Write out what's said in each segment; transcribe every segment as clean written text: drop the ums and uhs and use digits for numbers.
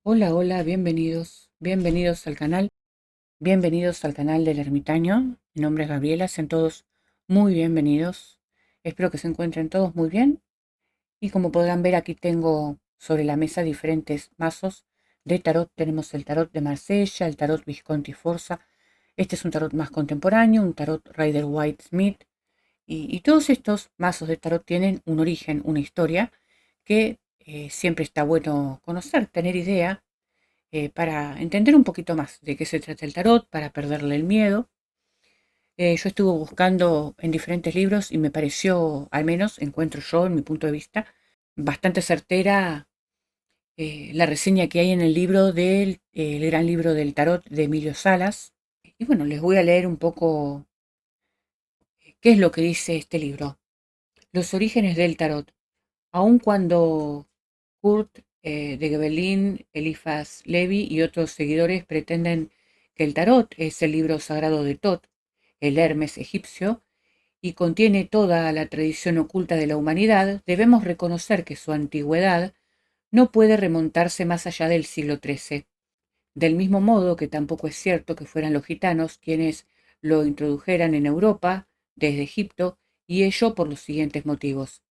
Hola, hola, bienvenidos al canal del Ermitaño. Mi nombre es Gabriela, sean todos muy bienvenidos. Espero que se encuentren todos muy bien. Y como podrán ver, aquí tengo sobre la mesa diferentes mazos de tarot. Tenemos el tarot de Marsella, el tarot Visconti Forza. Este es un tarot más contemporáneo, un tarot Rider White Smith. Y todos estos mazos de tarot tienen un origen, una historia que siempre está bueno conocer, tener idea para entender un poquito más de qué se trata el tarot, para perderle el miedo. Yo estuve buscando en diferentes libros y me pareció, al menos encuentro yo, en mi punto de vista, bastante certera la reseña que hay en el libro el gran libro del tarot de Emilio Salas. Y bueno, les voy a leer un poco qué es lo que dice este libro. Los orígenes del tarot. Aun cuando Kurt de Gebelin, Eliphas Levi y otros seguidores pretenden que el tarot es el libro sagrado de Tot, el Hermes egipcio, y contiene toda la tradición oculta de la humanidad, debemos reconocer que su antigüedad no puede remontarse más allá del siglo XIII. Del mismo modo que tampoco es cierto que fueran los gitanos quienes lo introdujeran en Europa desde Egipto, y ello por los siguientes motivos.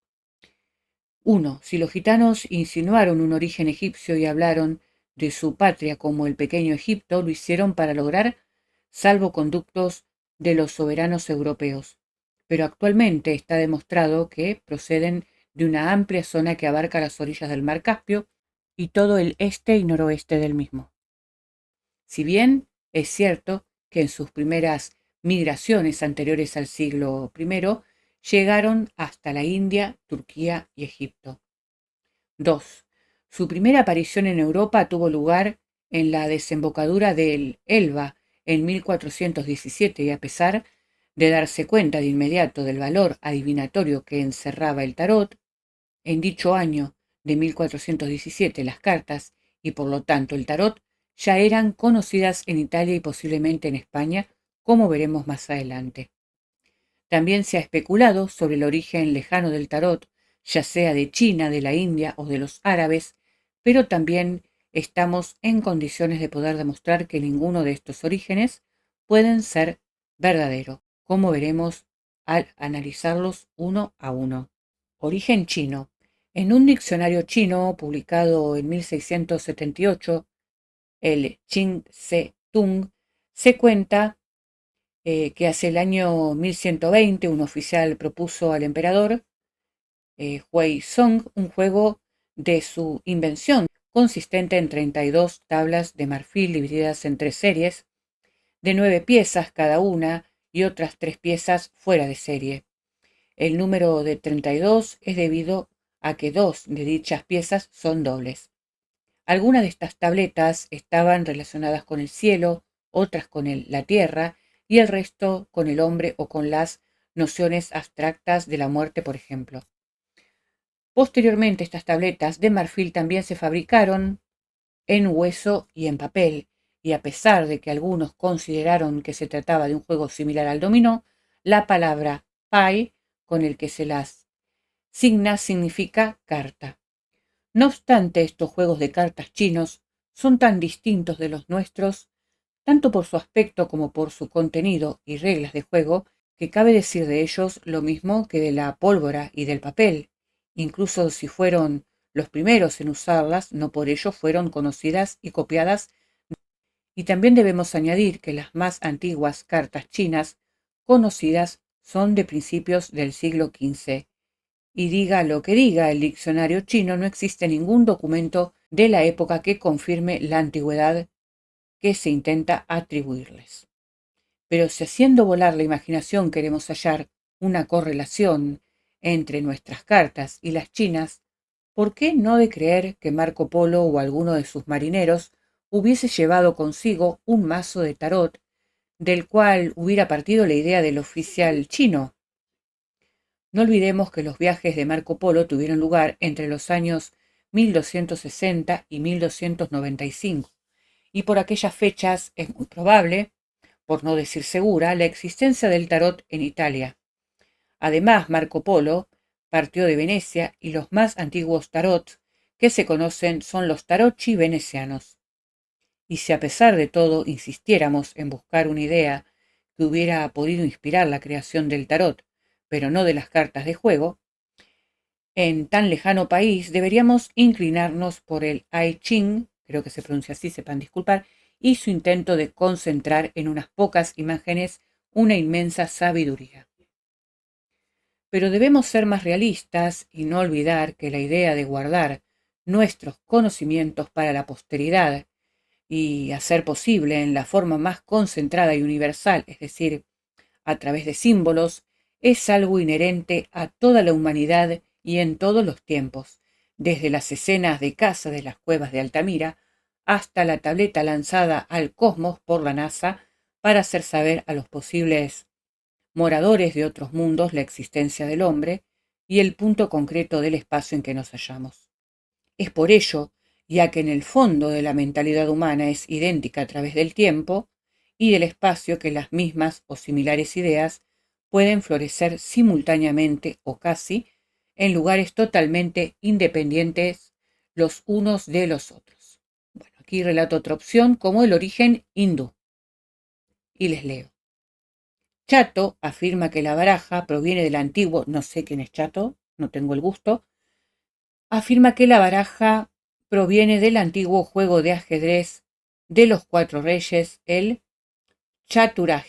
1. Si los gitanos insinuaron un origen egipcio y hablaron de su patria como el pequeño Egipto, lo hicieron para lograr salvoconductos de los soberanos europeos. Pero actualmente está demostrado que proceden de una amplia zona que abarca las orillas del mar Caspio y todo el este y noroeste del mismo. Si bien es cierto que en sus primeras migraciones anteriores al siglo I llegaron hasta la India, Turquía y Egipto. 2. Su primera aparición en Europa tuvo lugar en la desembocadura del Elba en 1417 y a pesar de darse cuenta de inmediato del valor adivinatorio que encerraba el tarot, en dicho año de 1417 las cartas y por lo tanto el tarot ya eran conocidas en Italia y posiblemente en España, como veremos más adelante. También se ha especulado sobre el origen lejano del tarot, ya sea de China, de la India o de los árabes, pero también estamos en condiciones de poder demostrar que ninguno de estos orígenes pueden ser verdadero, como veremos al analizarlos uno a uno. Origen chino. En un diccionario chino publicado en 1678, el Qing Se Tung, se cuenta que hacia el año 1120 un oficial propuso al emperador Hui Song un juego de su invención, consistente en 32 tablas de marfil divididas en 3 series, de 9 piezas cada una y otras 3 piezas fuera de serie. El número de 32 es debido a que 2 de dichas piezas son dobles. Algunas de estas tabletas estaban relacionadas con el cielo, otras con la tierra y el resto con el hombre o con las nociones abstractas de la muerte, por ejemplo. Posteriormente, estas tabletas de marfil también se fabricaron en hueso y en papel, y a pesar de que algunos consideraron que se trataba de un juego similar al dominó, la palabra pai, con el que se las signa, significa carta. No obstante, estos juegos de cartas chinos son tan distintos de los nuestros, tanto por su aspecto como por su contenido y reglas de juego, que cabe decir de ellos lo mismo que de la pólvora y del papel. Incluso si fueron los primeros en usarlas, no por ello fueron conocidas y copiadas. Y también debemos añadir que las más antiguas cartas chinas conocidas son de principios del siglo XV. Y diga lo que diga el diccionario chino, no existe ningún documento de la época que confirme la antigüedad que se intenta atribuirles. Pero si haciendo volar la imaginación queremos hallar una correlación entre nuestras cartas y las chinas, ¿por qué no de creer que Marco Polo o alguno de sus marineros hubiese llevado consigo un mazo de tarot del cual hubiera partido la idea del oficial chino? No olvidemos que los viajes de Marco Polo tuvieron lugar entre los años 1260 y 1295, y por aquellas fechas es muy probable, por no decir segura, la existencia del tarot en Italia. Además, Marco Polo partió de Venecia y los más antiguos tarots que se conocen son los tarocchi venecianos. Y si a pesar de todo insistiéramos en buscar una idea que hubiera podido inspirar la creación del tarot, pero no de las cartas de juego, en tan lejano país deberíamos inclinarnos por el I Ching, creo que se pronuncia así, sepan disculpar, y su intento de concentrar en unas pocas imágenes una inmensa sabiduría. Pero debemos ser más realistas y no olvidar que la idea de guardar nuestros conocimientos para la posteridad y hacer posible en la forma más concentrada y universal, es decir, a través de símbolos, es algo inherente a toda la humanidad y en todos los tiempos, desde las escenas de caza de las cuevas de Altamira hasta la tableta lanzada al cosmos por la NASA para hacer saber a los posibles moradores de otros mundos la existencia del hombre y el punto concreto del espacio en que nos hallamos. Es por ello, ya que en el fondo de la mentalidad humana es idéntica a través del tiempo y del espacio, que las mismas o similares ideas pueden florecer simultáneamente o casi en lugares totalmente independientes los unos de los otros. Bueno, aquí relato otra opción como el origen hindú. Y les leo. Chato afirma que la baraja proviene del antiguo, no sé quién es Chato, no tengo el gusto, afirma que la baraja proviene del antiguo juego de ajedrez de los cuatro reyes, el Chaturanga,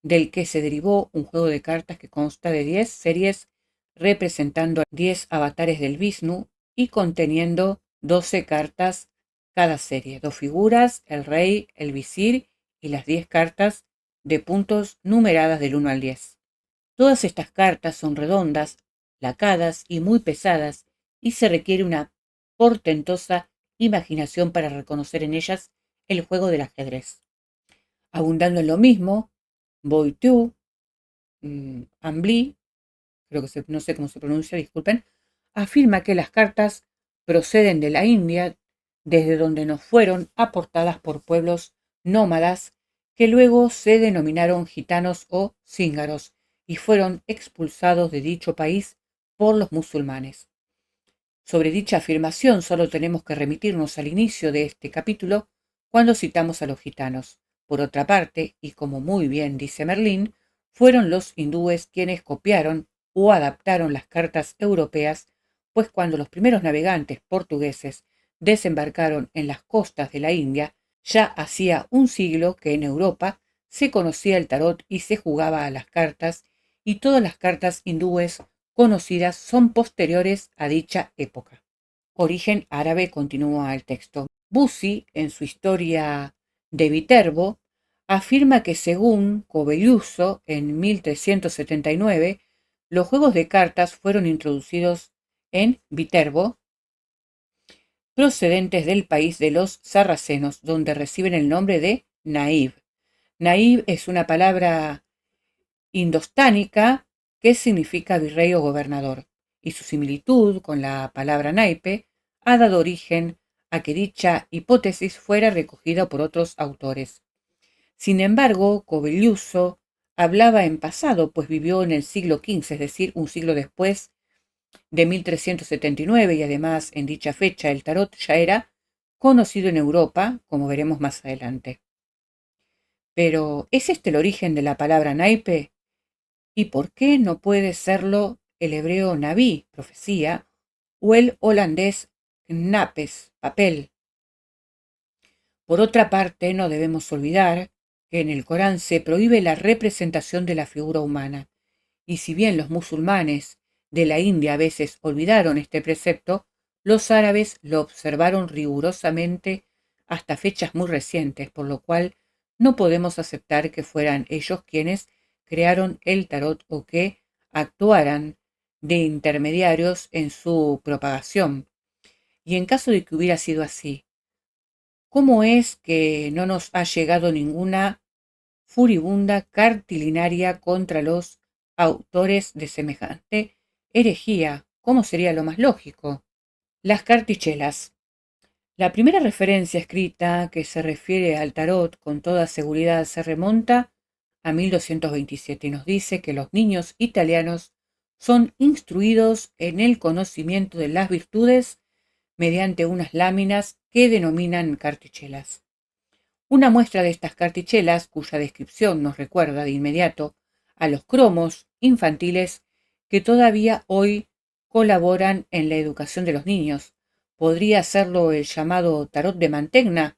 del que se derivó un juego de cartas que consta de 10 series representando 10 avatares del Vishnu y conteniendo 12 cartas cada serie, 2 figuras, el rey, el visir y las 10 cartas de puntos numeradas del 1 al 10. Todas estas cartas son redondas, lacadas y muy pesadas, y se requiere una portentosa imaginación para reconocer en ellas el juego del ajedrez. Abundando en lo mismo, Boitou, Ambly, creo que no sé cómo se pronuncia, disculpen, afirma que las cartas proceden de la India, desde donde nos fueron aportadas por pueblos nómadas que luego se denominaron gitanos o cíngaros y fueron expulsados de dicho país por los musulmanes. Sobre dicha afirmación solo tenemos que remitirnos al inicio de este capítulo cuando citamos a los gitanos. Por otra parte, y como muy bien dice Merlín, fueron los hindúes quienes copiaron o adaptaron las cartas europeas, pues cuando los primeros navegantes portugueses desembarcaron en las costas de la India, ya hacía un siglo que en Europa se conocía el tarot y se jugaba a las cartas, y todas las cartas hindúes conocidas son posteriores a dicha época. Origen árabe, continúa el texto. Bussi, en su historia de Viterbo, afirma que según Cobelluso, en 1379, los juegos de cartas fueron introducidos en Viterbo, procedentes del país de los sarracenos, donde reciben el nombre de naib. Naib es una palabra indostánica que significa virrey o gobernador, y su similitud con la palabra naipe ha dado origen a que dicha hipótesis fuera recogida por otros autores. Sin embargo, Cobelluso hablaba en pasado, pues vivió en el siglo XV, es decir, un siglo después de 1379, y además en dicha fecha el tarot ya era conocido en Europa, como veremos más adelante. Pero, ¿es este el origen de la palabra naipe? ¿Y por qué no puede serlo el hebreo naví, profecía, o el holandés knapes, papel? Por otra parte, no debemos olvidar que en el Corán se prohíbe la representación de la figura humana, y si bien los musulmanes de la India a veces olvidaron este precepto, los árabes lo observaron rigurosamente hasta fechas muy recientes, por lo cual no podemos aceptar que fueran ellos quienes crearon el tarot o que actuaran de intermediarios en su propagación. Y en caso de que hubiera sido así, ¿cómo es que no nos ha llegado ninguna furibunda cartilinaria contra los autores de semejante herejía? ¿Cómo sería lo más lógico? Las cartichelas. La primera referencia escrita que se refiere al tarot con toda seguridad se remonta a 1227 y nos dice que los niños italianos son instruidos en el conocimiento de las virtudes mediante unas láminas que denominan cartichelas. Una muestra de estas cartichelas, cuya descripción nos recuerda de inmediato a los cromos infantiles que todavía hoy colaboran en la educación de los niños. Podría serlo el llamado tarot de Mantegna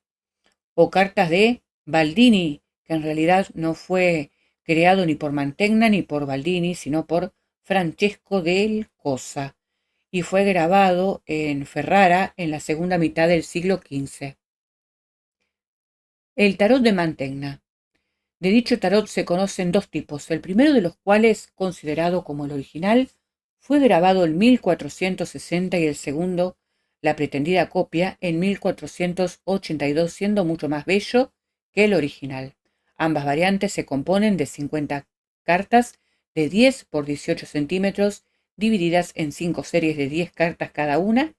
o cartas de Baldini, que en realidad no fue creado ni por Mantegna ni por Baldini, sino por Francesco del Cosa, y fue grabado en Ferrara en la segunda mitad del siglo XV. El tarot de Mantegna. De dicho tarot se conocen dos tipos, el primero de los cuales, considerado como el original, fue grabado en 1460 y el segundo, la pretendida copia, en 1482, siendo mucho más bello que el original. Ambas variantes se componen de 50 cartas de 10 por 18 centímetros, divididas en 5 series de 10 cartas cada una.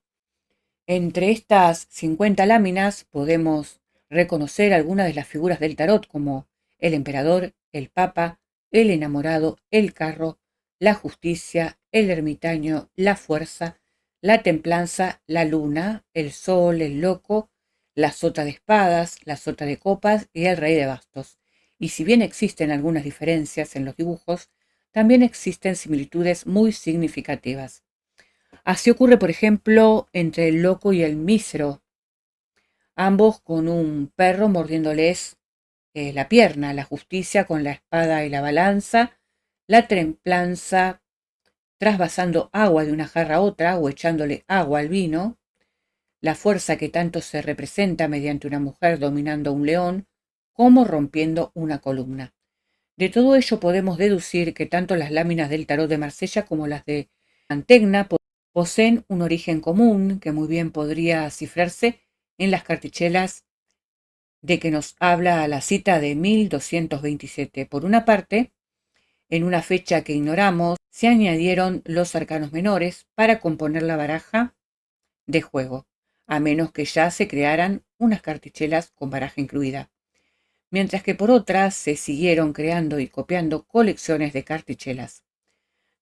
Entre estas 50 láminas podemos reconocer algunas de las figuras del tarot, como el emperador, el papa, el enamorado, el carro, la justicia, el ermitaño, la fuerza, la templanza, la luna, el sol, el loco, la sota de espadas, la sota de copas y el rey de bastos. Y si bien existen algunas diferencias en los dibujos, también existen similitudes muy significativas. Así ocurre, por ejemplo, entre el loco y el mísero, ambos con un perro mordiéndoles la pierna, la justicia con la espada y la balanza, la templanza trasvasando agua de una jarra a otra o echándole agua al vino, la fuerza que tanto se representa mediante una mujer dominando a un león, como rompiendo una columna. De todo ello podemos deducir que tanto las láminas del tarot de Marsella como las de Mantegna poseen un origen común que muy bien podría cifrarse en las cartichelas de que nos habla la cita de 1227. Por una parte, en una fecha que ignoramos, se añadieron los arcanos menores para componer la baraja de juego, a menos que ya se crearan unas cartichelas con baraja incluida. Mientras que por otra se siguieron creando y copiando colecciones de cartichelas.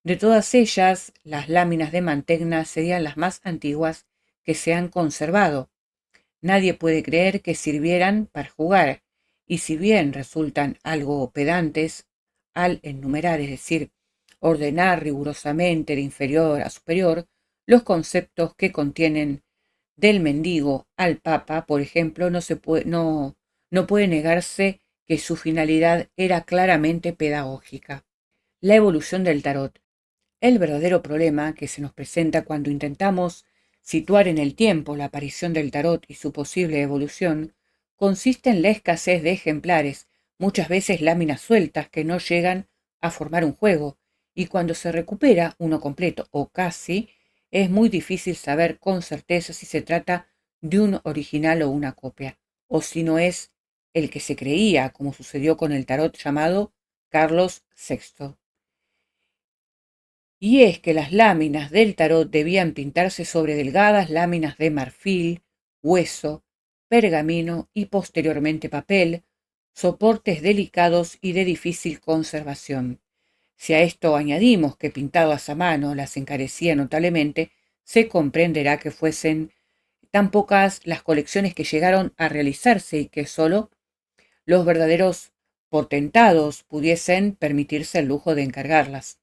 De todas ellas, las láminas de Mantegna serían las más antiguas que se han conservado. Nadie puede creer que sirvieran para jugar, y si bien resultan algo pedantes al enumerar, es decir, ordenar rigurosamente de inferior a superior, los conceptos que contienen del mendigo al papa, por ejemplo, no puede negarse que su finalidad era claramente pedagógica. La evolución del tarot. El verdadero problema que se nos presenta cuando intentamos situar en el tiempo la aparición del tarot y su posible evolución consiste en la escasez de ejemplares, muchas veces láminas sueltas que no llegan a formar un juego, y cuando se recupera uno completo o casi, es muy difícil saber con certeza si se trata de un original o una copia, o si no es el que se creía, como sucedió con el tarot llamado Carlos VI. Y es que las láminas del tarot debían pintarse sobre delgadas láminas de marfil, hueso, pergamino y posteriormente papel, soportes delicados y de difícil conservación. Si a esto añadimos que pintadas a mano las encarecía notablemente, se comprenderá que fuesen tan pocas las colecciones que llegaron a realizarse y que solo los verdaderos potentados pudiesen permitirse el lujo de encargarlas.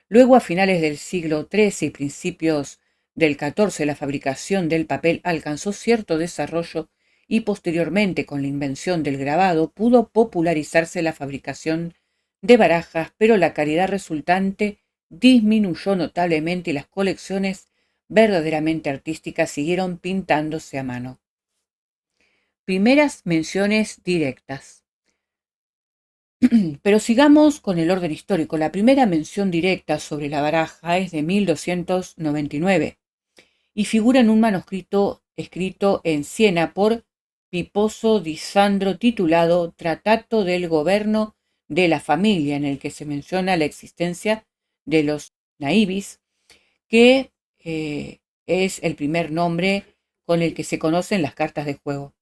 Luego, a finales del siglo XIII y principios del XIV, la fabricación del papel alcanzó cierto desarrollo y posteriormente, con la invención del grabado, pudo popularizarse la fabricación de barajas, pero la calidad resultante disminuyó notablemente y las colecciones verdaderamente artísticas siguieron pintándose a mano. Primeras menciones directas. Pero sigamos con el orden histórico. La primera mención directa sobre la baraja es de 1299 y figura en un manuscrito escrito en Siena por Piposo di Sandro titulado Tratato del Governo de la Familia, en el que se menciona la existencia de los naibis, que es el primer nombre con el que se conocen las cartas de juego.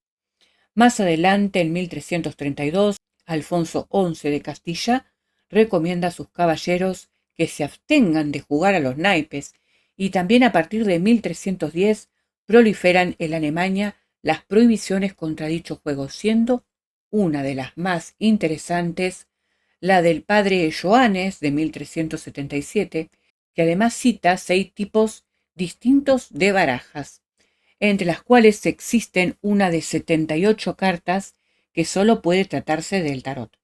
Más adelante, en 1332, Alfonso XI de Castilla recomienda a sus caballeros que se abstengan de jugar a los naipes, y también a partir de 1310 proliferan en Alemania las prohibiciones contra dicho juego, siendo una de las más interesantes la del padre Johannes de 1377, que además cita 6 tipos distintos de barajas, entre las cuales existen una de 78 cartas que solo puede tratarse del tarot.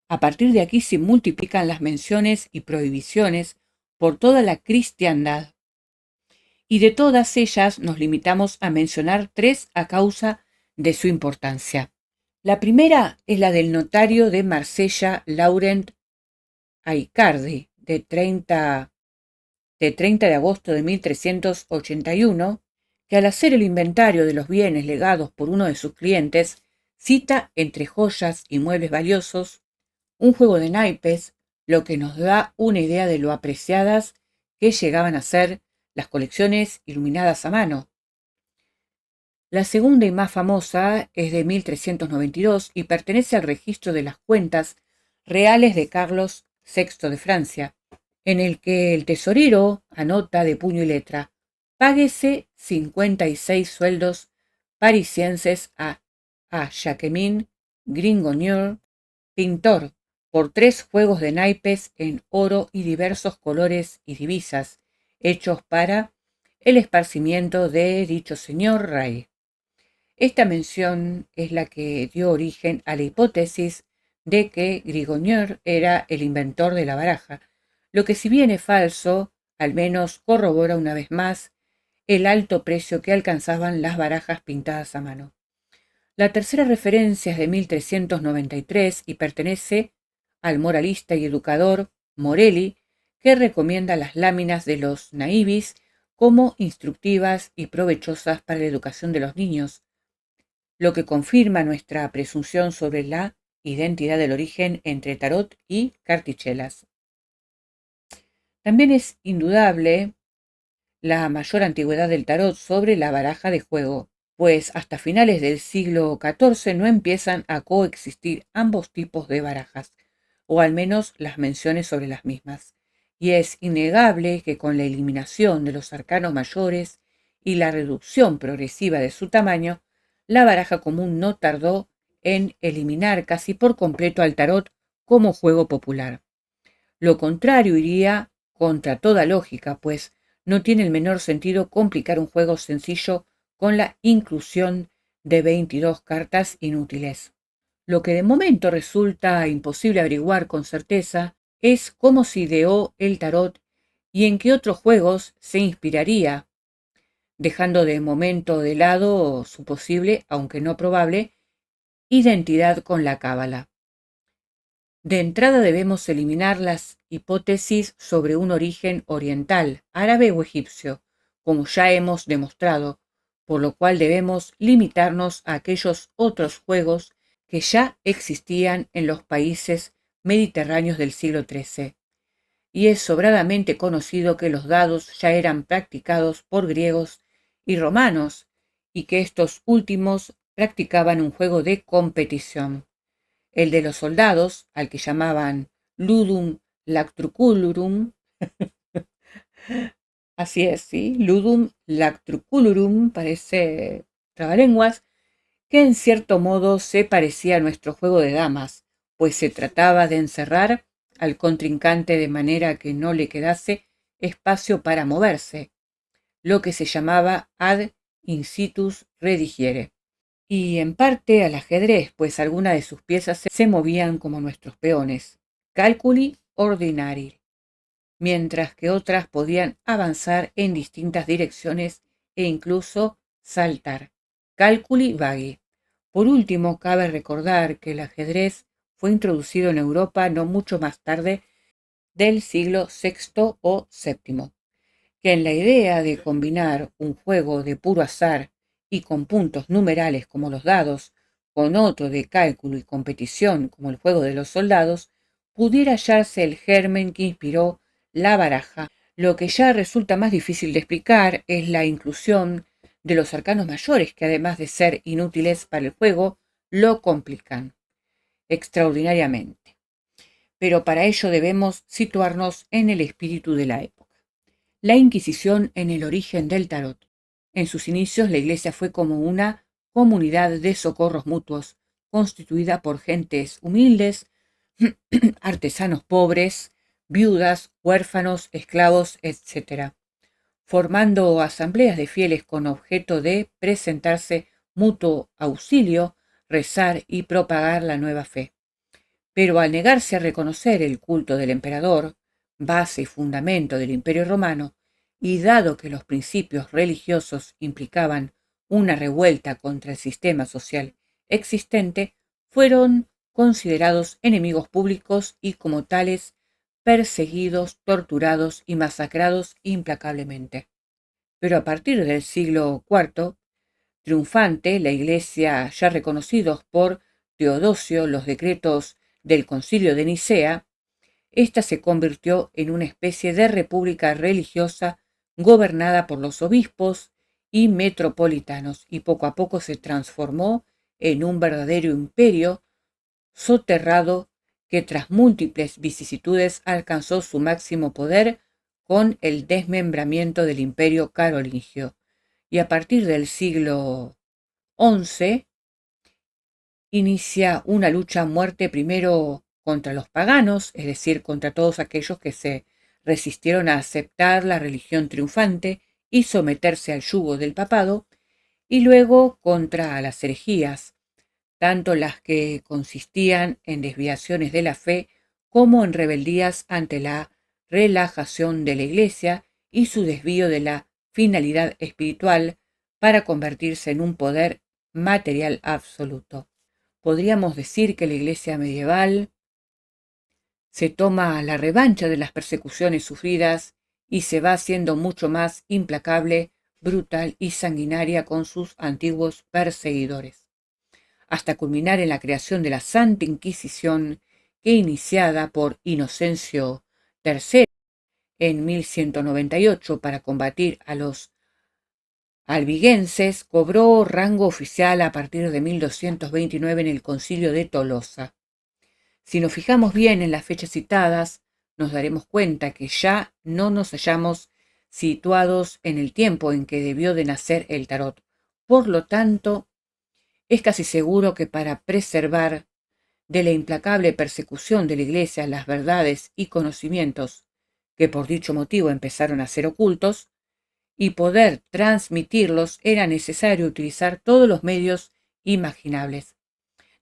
A partir de aquí se multiplican las menciones y prohibiciones por toda la cristiandad, y de todas ellas nos limitamos a mencionar 3 a causa de su importancia. La primera es la del notario de Marsella, Laurent Aicardi, de 30 de agosto de 1381, que al hacer el inventario de los bienes legados por uno de sus clientes, cita entre joyas y muebles valiosos un juego de naipes, lo que nos da una idea de lo apreciadas que llegaban a ser las colecciones iluminadas a mano. La segunda y más famosa es de 1392 y pertenece al registro de las cuentas reales de Carlos VI de Francia, en el que el tesorero anota de puño y letra: páguese 56 sueldos parisienses a Jacquemin Gringonier, pintor, por 3 juegos de naipes en oro y diversos colores y divisas, hechos para el esparcimiento de dicho señor rey. Esta mención es la que dio origen a la hipótesis de que Grigonier era el inventor de la baraja, lo que, si bien es falso, al menos corrobora una vez más el alto precio que alcanzaban las barajas pintadas a mano. La tercera referencia es de 1393 y pertenece al moralista y educador Morelli, que recomienda las láminas de los naibis como instructivas y provechosas para la educación de los niños, lo que confirma nuestra presunción sobre la identidad del origen entre tarot y cartichelas. También es indudable la mayor antigüedad del tarot sobre la baraja de juego, pues hasta finales del siglo XIV no empiezan a coexistir ambos tipos de barajas, o al menos las menciones sobre las mismas. Y es innegable que con la eliminación de los arcanos mayores y la reducción progresiva de su tamaño, la baraja común no tardó en eliminar casi por completo al tarot como juego popular. Lo contrario iría contra toda lógica, pues no tiene el menor sentido complicar un juego sencillo con la inclusión de 22 cartas inútiles. Lo que de momento resulta imposible averiguar con certeza es cómo se ideó el tarot y en qué otros juegos se inspiraría, dejando de momento de lado su posible, aunque no probable, identidad con la cábala. De entrada debemos eliminar las hipótesis sobre un origen oriental, árabe o egipcio, como ya hemos demostrado, por lo cual debemos limitarnos a aquellos otros juegos que ya existían en los países mediterráneos del siglo XIII. Y es sobradamente conocido que los dados ya eran practicados por griegos y romanos, y que estos últimos practicaban un juego de competición, el de los soldados, al que llamaban ludum lactuculurum. Así es, ¿sí? Ludum lactuculurum, parece trabalenguas, que en cierto modo se parecía a nuestro juego de damas, pues se trataba de encerrar al contrincante de manera que no le quedase espacio para moverse, lo que se llamaba ad incitus redigiere, y en parte al ajedrez, pues algunas de sus piezas se movían como nuestros peones, calculi ordinari, mientras que otras podían avanzar en distintas direcciones e incluso saltar, calculi vagi. Por último, cabe recordar que el ajedrez fue introducido en Europa no mucho más tarde del siglo VI o VII, que en la idea de combinar un juego de puro azar y con puntos numerales como los dados, con otro de cálculo y competición como el juego de los soldados, pudiera hallarse el germen que inspiró la baraja. Lo que ya resulta más difícil de explicar es la inclusión de los arcanos mayores, que además de ser inútiles para el juego, lo complican extraordinariamente. Pero para ello debemos situarnos en el espíritu de la época. La Inquisición en el origen del tarot. En sus inicios, la iglesia fue como una comunidad de socorros mutuos, constituida por gentes humildes, artesanos pobres, viudas, huérfanos, esclavos, etc., formando asambleas de fieles con objeto de presentarse mutuo auxilio, rezar y propagar la nueva fe. Pero al negarse a reconocer el culto del emperador, base y fundamento del Imperio Romano, y dado que los principios religiosos implicaban una revuelta contra el sistema social existente, fueron considerados enemigos públicos y como tales perseguidos, torturados y masacrados implacablemente. Pero a partir del siglo IV, triunfante, la Iglesia, ya reconocidos por Teodosio los decretos del Concilio de Nicea, ésta se convirtió en una especie de república religiosa gobernada por los obispos y metropolitanos y poco a poco se transformó en un verdadero imperio soterrado que tras múltiples vicisitudes alcanzó su máximo poder con el desmembramiento del imperio carolingio y a partir del siglo XI inicia una lucha a muerte primero contra los paganos, es decir, contra todos aquellos que se resistieron a aceptar la religión triunfante y someterse al yugo del papado, y luego contra las herejías, tanto las que consistían en desviaciones de la fe como en rebeldías ante la relajación de la Iglesia y su desvío de la finalidad espiritual para convertirse en un poder material absoluto. Podríamos decir que la Iglesia medieval se toma la revancha de las persecuciones sufridas y se va haciendo mucho más implacable, brutal y sanguinaria con sus antiguos perseguidores, hasta culminar en la creación de la Santa Inquisición que, iniciada por Inocencio III en 1198 para combatir a los albigenses, cobró rango oficial a partir de 1229 en el Concilio de Tolosa. Si nos fijamos bien en las fechas citadas, nos daremos cuenta que ya no nos hallamos situados en el tiempo en que debió de nacer el tarot. Por lo tanto, es casi seguro que para preservar de la implacable persecución de la Iglesia las verdades y conocimientos que por dicho motivo empezaron a ser ocultos, y poder transmitirlos era necesario utilizar todos los medios imaginables,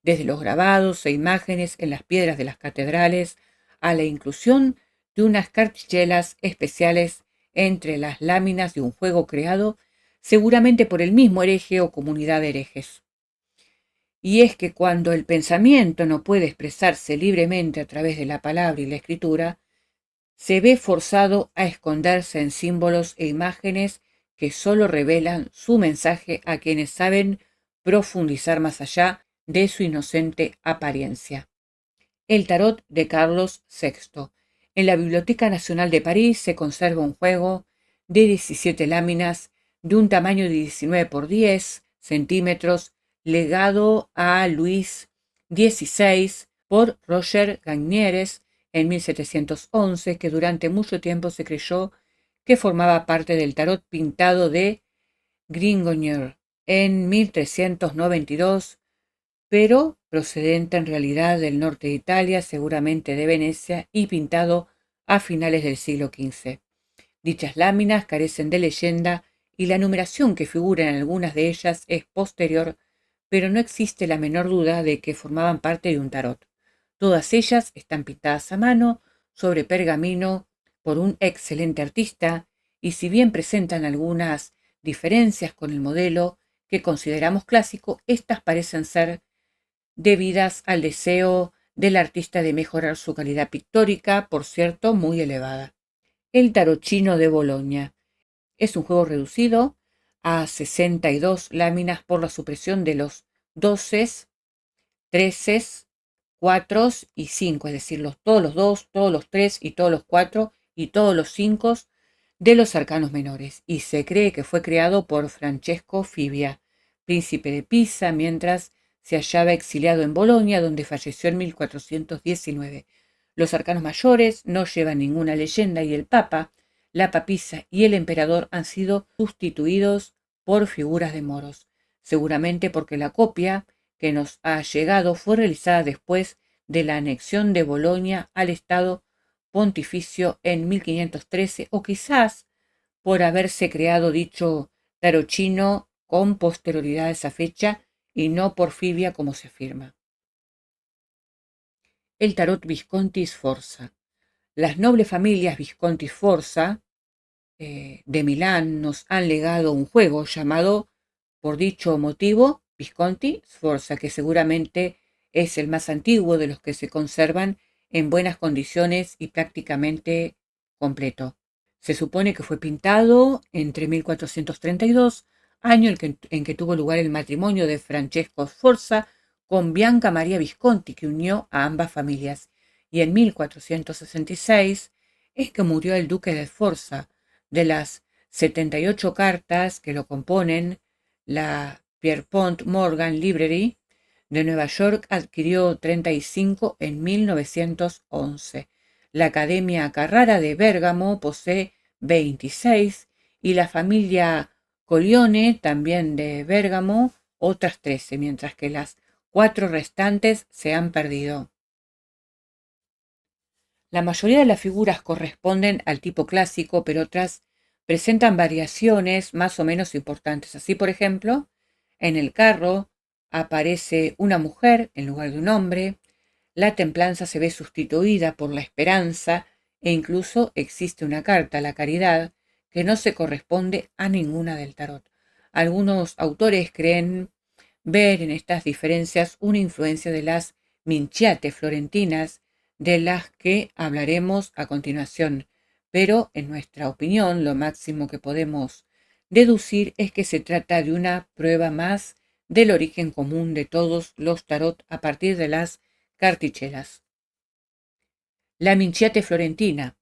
desde los grabados e imágenes en las piedras de las catedrales a la inclusión de unas cartichelas especiales entre las láminas de un juego creado seguramente por el mismo hereje o comunidad de herejes. Y es que cuando el pensamiento no puede expresarse libremente a través de la palabra y la escritura, se ve forzado a esconderse en símbolos e imágenes que sólo revelan su mensaje a quienes saben profundizar más allá de su inocente apariencia. El tarot de Carlos VI. En la Biblioteca Nacional de París se conserva un juego de 17 láminas de un tamaño de 19 por 10 centímetros, legado a Luis XVI por Roger Gagnieres en 1711, que durante mucho tiempo se creyó que formaba parte del tarot pintado de Gringonier en 1392, pero procedente en realidad del norte de Italia, seguramente de Venecia, y pintado a finales del siglo XV. Dichas láminas carecen de leyenda y la numeración que figura en algunas de ellas es posterior, pero no existe la menor duda de que formaban parte de un tarot. Todas ellas están pintadas a mano sobre pergamino por un excelente artista y si bien presentan algunas diferencias con el modelo que consideramos clásico, estas parecen ser debidas al deseo del artista de mejorar su calidad pictórica, por cierto, muy elevada. El tarot chino de Bolonia es un juego reducido a 62 láminas por la supresión de los 12, 13, 4 y 5, es decir, todos los 2, todos los 3 y todos los 4 y todos los 5 de los arcanos menores, y se cree que fue creado por Francesco Fibia, príncipe de Pisa, mientras se hallaba exiliado en Bolonia, donde falleció en 1419. Los arcanos mayores no llevan ninguna leyenda y el Papa, la papisa y el emperador han sido sustituidos por figuras de moros, seguramente porque la copia que nos ha llegado fue realizada después de la anexión de Bolonia al Estado Pontificio en 1513 o quizás por haberse creado dicho tarot chino con posterioridad a esa fecha y no por Fibia como se afirma. El tarot Visconti Sforza. Las nobles familias Visconti Sforza de Milán nos han legado un juego llamado, por dicho motivo, Visconti Sforza, que seguramente es el más antiguo de los que se conservan en buenas condiciones y prácticamente completo. Se supone que fue pintado entre 1432, año en que tuvo lugar el matrimonio de Francesco Sforza con Bianca Maria Visconti, que unió a ambas familias, y en 1466 es que murió el duque de Sforza. De las 78 cartas que lo componen, la Pierpont Morgan Library de Nueva York adquirió 35 en 1911. La Academia Carrara de Bérgamo posee 26 y la familia Collione, también de Bérgamo, otras 13, mientras que las 4 restantes se han perdido. La mayoría de las figuras corresponden al tipo clásico, pero otras presentan variaciones más o menos importantes. Así, por ejemplo, en el carro aparece una mujer en lugar de un hombre, la templanza se ve sustituida por la esperanza e incluso existe una carta, la caridad, que no se corresponde a ninguna del tarot. Algunos autores creen ver en estas diferencias una influencia de las Minciate florentinas, de las que hablaremos a continuación, pero en nuestra opinión lo máximo que podemos deducir es que se trata de una prueba más del origen común de todos los tarot a partir de las cartichelas. La Minciate florentina.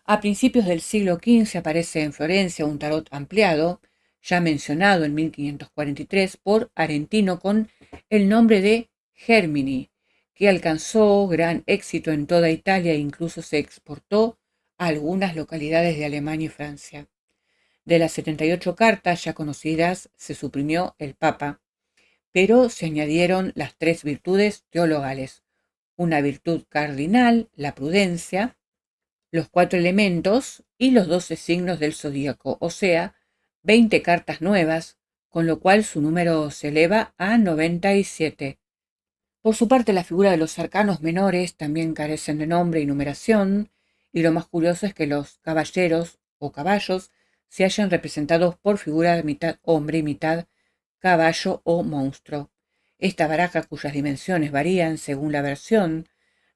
A principios del siglo XV aparece en Florencia un tarot ampliado, ya mencionado en 1543 por Arentino con el nombre de Germini, que alcanzó gran éxito en toda Italia e incluso se exportó a algunas localidades de Alemania y Francia. De las 78 cartas ya conocidas se suprimió el Papa, pero se añadieron las 3 virtudes teologales, una virtud cardinal, la prudencia, los 4 elementos y los 12 signos del zodíaco, o sea, 20 cartas nuevas, con lo cual su número se eleva a 97. Por su parte, la figura de los arcanos menores también carecen de nombre y numeración, y lo más curioso es que los caballeros o caballos se hallan representados por figuras mitad hombre y mitad caballo o monstruo. Esta baraja, cuyas dimensiones varían según la versión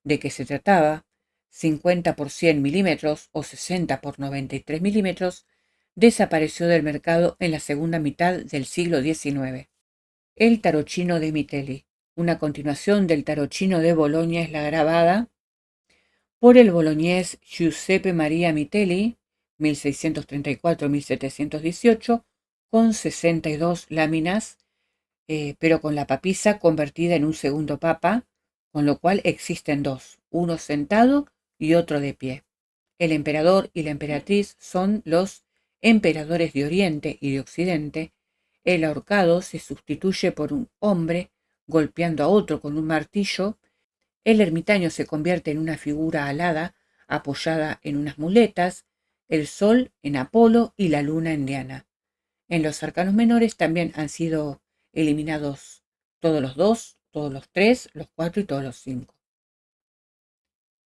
de que se trataba, 50 por 100 milímetros o 60 por 93 milímetros, desapareció del mercado en la segunda mitad del siglo XIX. El tarochino de Mitelli. Una continuación del tarochino de Bolonia es la grabada por el boloñés Giuseppe Maria Mitelli, 1634-1718, con 62 láminas, pero con la papisa convertida en un segundo papa, con lo cual existen dos, uno sentado y otro de pie. El emperador y la emperatriz son los emperadores de Oriente y de Occidente. El ahorcado se sustituye por un hombre golpeando a otro con un martillo. El ermitaño se convierte en una figura alada apoyada en unas muletas, el sol en Apolo y la luna en Diana. En los arcanos menores también han sido eliminados todos los 2, todos los 3, los 4 y todos los 5.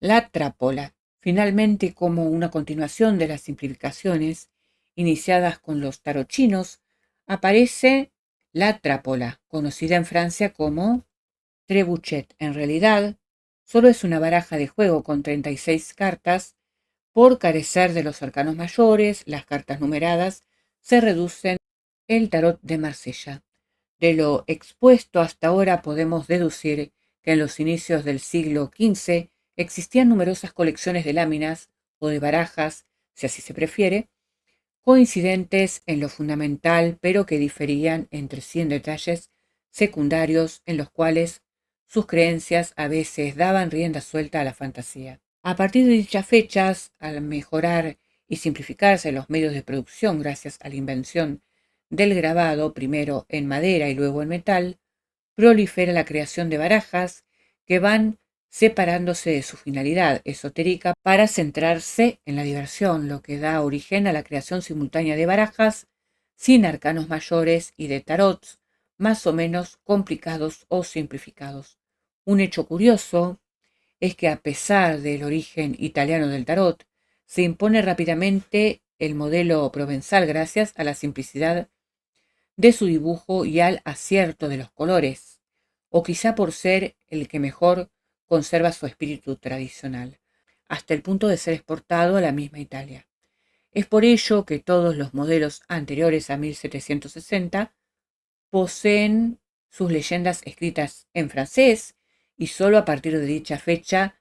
La trápola, finalmente como una continuación de las simplificaciones iniciadas con los tarochinos, aparece la trápola, conocida en Francia como trebuchet. En realidad, solo es una baraja de juego con 36 cartas. Por carecer de los arcanos mayores, las cartas numeradas se reducen el tarot de Marsella. De lo expuesto hasta ahora podemos deducir que en los inicios del siglo XV existían numerosas colecciones de láminas o de barajas, si así se prefiere, coincidentes en lo fundamental, pero que diferían entre sí en detalles secundarios en los cuales sus creencias a veces daban rienda suelta a la fantasía. A partir de dichas fechas, al mejorar y simplificarse los medios de producción gracias a la invención del grabado, primero en madera y luego en metal, prolifera la creación de barajas que van separándose de su finalidad esotérica para centrarse en la diversión, lo que da origen a la creación simultánea de barajas sin arcanos mayores y de tarots más o menos complicados o simplificados. Un hecho curioso es que a pesar del origen italiano del tarot, se impone rápidamente el modelo provenzal gracias a la simplicidad de su dibujo y al acierto de los colores, o quizá por ser el que mejor conserva su espíritu tradicional, hasta el punto de ser exportado a la misma Italia. Es por ello que todos los modelos anteriores a 1760 poseen sus leyendas escritas en francés y solo a partir de dicha fecha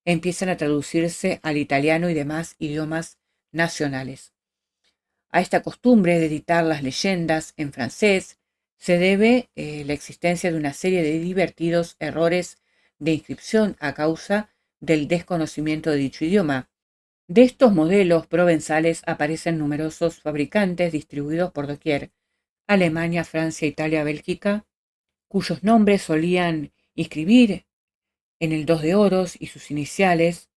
empiezan a traducirse al italiano y demás idiomas nacionales. A esta costumbre de editar las leyendas en francés se debe la existencia de una serie de divertidos errores de inscripción a causa del desconocimiento de dicho idioma. De estos modelos provenzales aparecen numerosos fabricantes distribuidos por doquier: Alemania, Francia, Italia, Bélgica, cuyos nombres solían inscribir en el 2 de oros y sus iniciales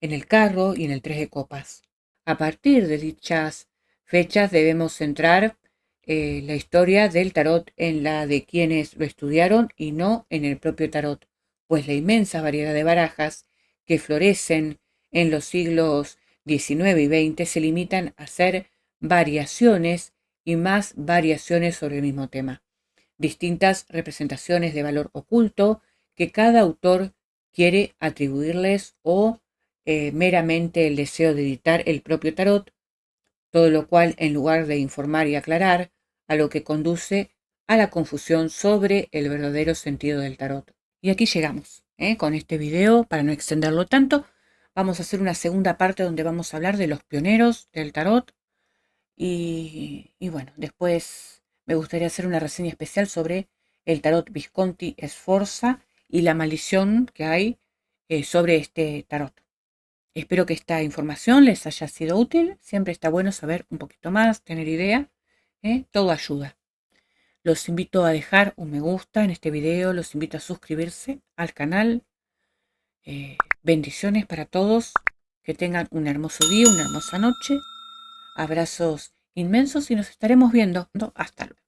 en el carro y en el 3 de copas. A partir de dichas fechas debemos centrar la historia del tarot en la de quienes lo estudiaron y no en el propio tarot, pues la inmensa variedad de barajas que florecen en los siglos XIX y XX se limitan a ser variaciones y más variaciones sobre el mismo tema, distintas representaciones de valor oculto que cada autor quiere atribuirles o meramente el deseo de editar el propio tarot, todo lo cual, en lugar de informar y aclarar, a lo que conduce a la confusión sobre el verdadero sentido del tarot. Y aquí llegamos, con este video, para no extenderlo tanto. Vamos a hacer una segunda parte donde vamos a hablar de los pioneros del tarot y bueno, después me gustaría hacer una reseña especial sobre el tarot Visconti Sforza y la maldición que hay sobre este tarot. Espero que esta información les haya sido útil. Siempre está bueno saber un poquito más, tener idea. Todo ayuda. Los invito a dejar un me gusta en este video. Los invito a suscribirse al canal. Bendiciones para todos. Que tengan un hermoso día, una hermosa noche. Abrazos inmensos y nos estaremos viendo. Hasta luego.